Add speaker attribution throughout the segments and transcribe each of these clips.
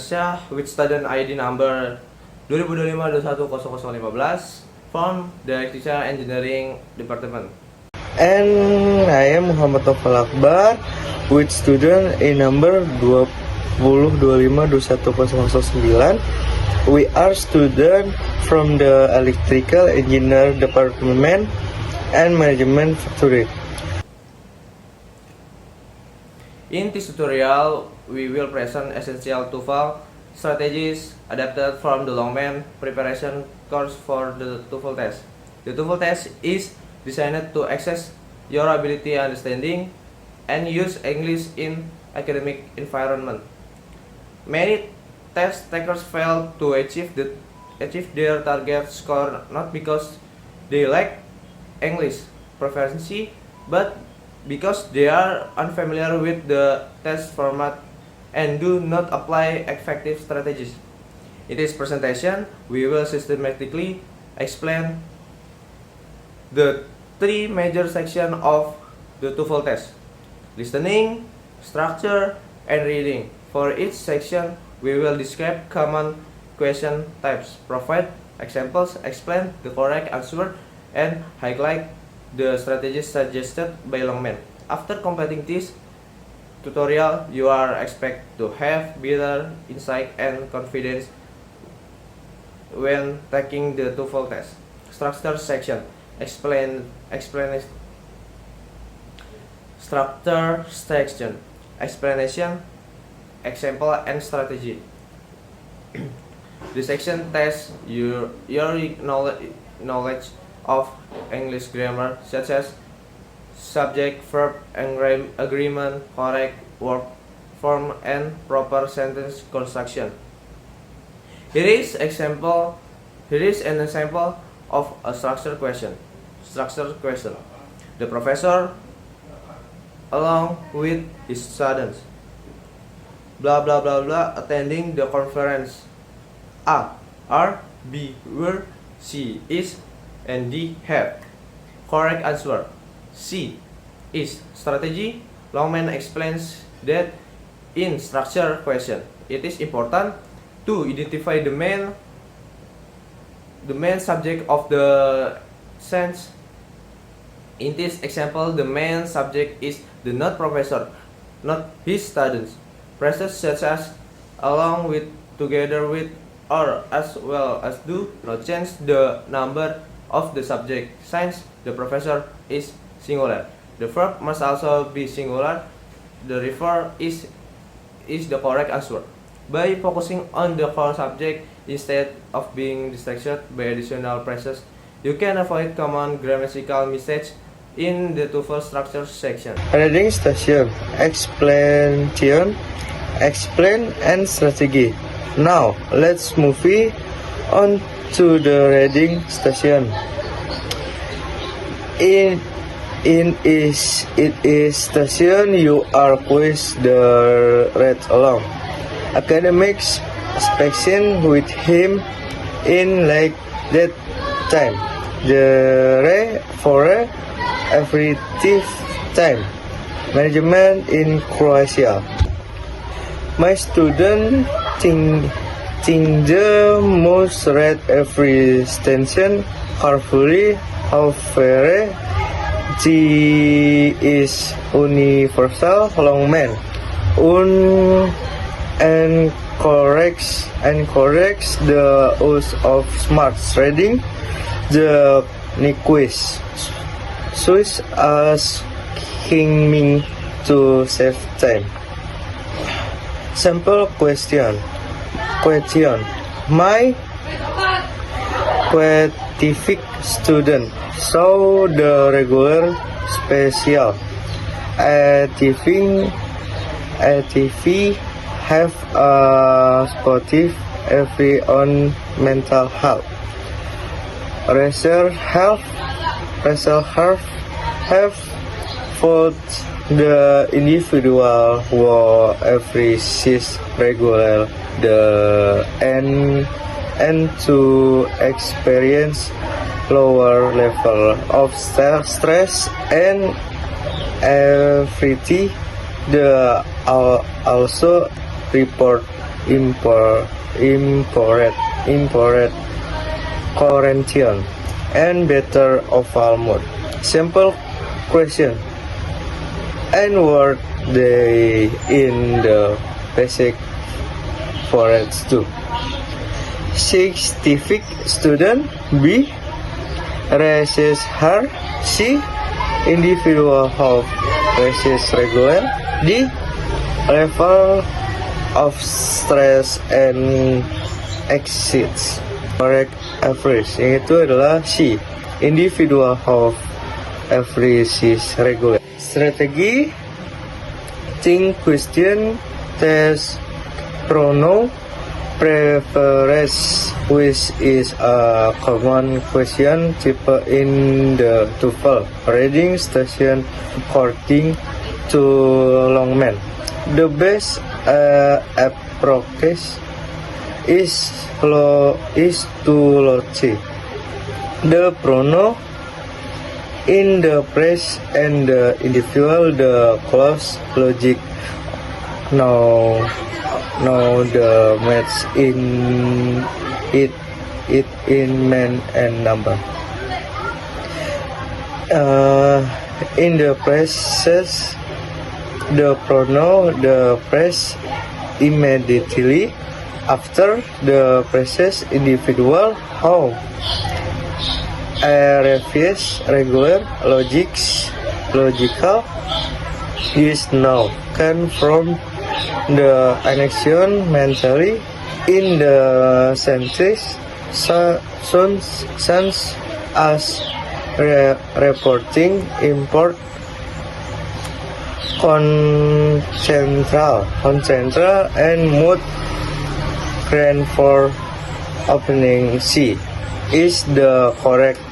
Speaker 1: Arsyah with student ID number 2025-210015 from the Teacher Engineering Department.
Speaker 2: And I am Muhammad Taufal Akbar with student in number 2025-210009. We are student from the Electrical Engineer Department and Management Factory.
Speaker 1: In this tutorial, we will present essential TOEFL strategies adapted from the Longman preparation course for the TOEFL test. The TOEFL test is designed to assess your ability understanding and use English in academic environment. Many test takers fail to achieve their target score not because they lack English proficiency, but because they are unfamiliar with the test format and do not apply effective strategies. In this presentation, we will systematically explain the three major sections of the TOEFL test: listening, structure, and reading. For each section, we will describe common question types, provide examples, explain the correct answer, and highlight the strategies suggested by Longman. After completing this tutorial, you are expected to have better insight and confidence when taking the TOEFL test. Structure section. Structure section. Explanation, example, and strategy. The section tests your knowledge of English grammar, such as subject, verb, agreement, correct verb form, and proper sentence construction. Here is an example of a structured question. Structured question. The professor, along with his students, blah blah blah blah, attending the conference. A. Are, B. Were, C. Is, and D. Have. Correct answer. C. Is. Strategy. Longman explains that in structured question, it is important to identify the main subject of the sentence. In this example, the main subject is the not professor, not his students. Phrases such as along with, together with, or as well as do not change the number of the subject since the professor is singular. The verb must also be singular. The refer is the correct answer. By focusing on the core subject instead of being distracted by additional phrases, you can avoid common grammatical mistakes in the TOEFL structure section.
Speaker 2: Reading station, explanation, explain, and strategy. Now, let's move on to the reading station. It is station you are quizzed the read along. Academics speaking with him in like that time. The for every time. Management in Croatia. My student think the most read every station carefully. However, G is universal. Longman and corrects the use of smart reading. The quiz Swiss asking me to save time. Sample question. My qualified student saw the regular special ATV have a sportive every on mental health. Research have found the individual who every sees regular the and to experience lower level of stress and anxiety. The also report import Corinthian, and better oval mood. Simple question. And were they in the basic forest too? Scientific student. B. Raises her. C. Individual of raises regular. D. Level of stress and exits. Correct average. Yang itu adalah C. Individual of average is regular. Strategi. Think question. Test pronoun. Preference, which is a common question type in the TOEFL reading station according to Longman. The best approach is to locate the pronoun in the phrase and the individual the clause logic. Now the match in it in man and number. In the phrases, the pronoun the phrase immediately after the phrases individual how. Revious regular logical is now can from the action mentally in the sentence sense as reporting import concentral and mood grand for opening. C is the correct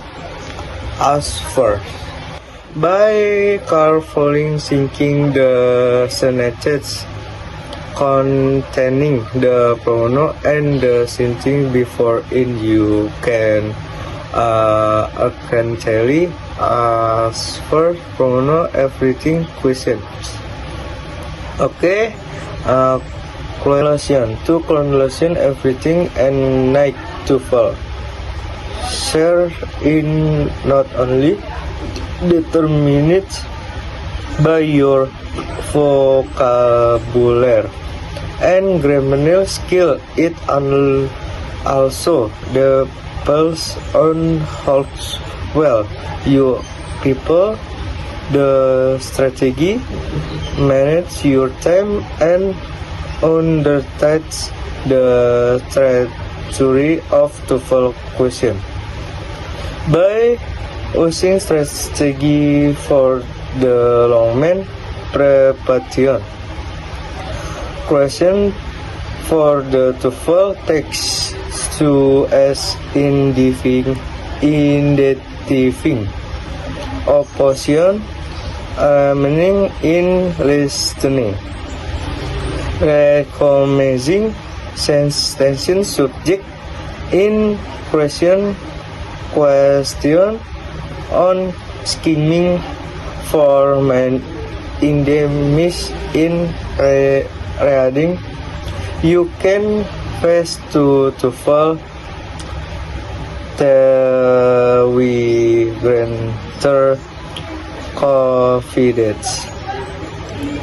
Speaker 2: answer. By carefully thinking the sentence containing the pronoun and the sentence before it, you can accurately answer pronoun everything question. Okay, correlation to correlation everything and night to fall. Share in not only determined by your vocabulary and grammar skill, it also depends on how well you people the strategy, manage your time, and understand the trajectory of TOEFL question. By using strategy for the Longman preparation question for the TOEFL takes to as identifying opposition, meaning in listening, recognizing sensation subject in question on skimming for man endemics in reading. You can face to TOEFL we greater confidence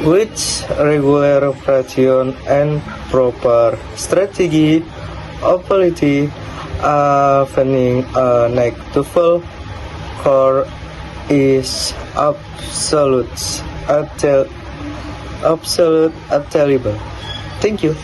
Speaker 2: with regular preparation and proper strategy ability. Having a night TOEFL core is absolute attainable. Thank you.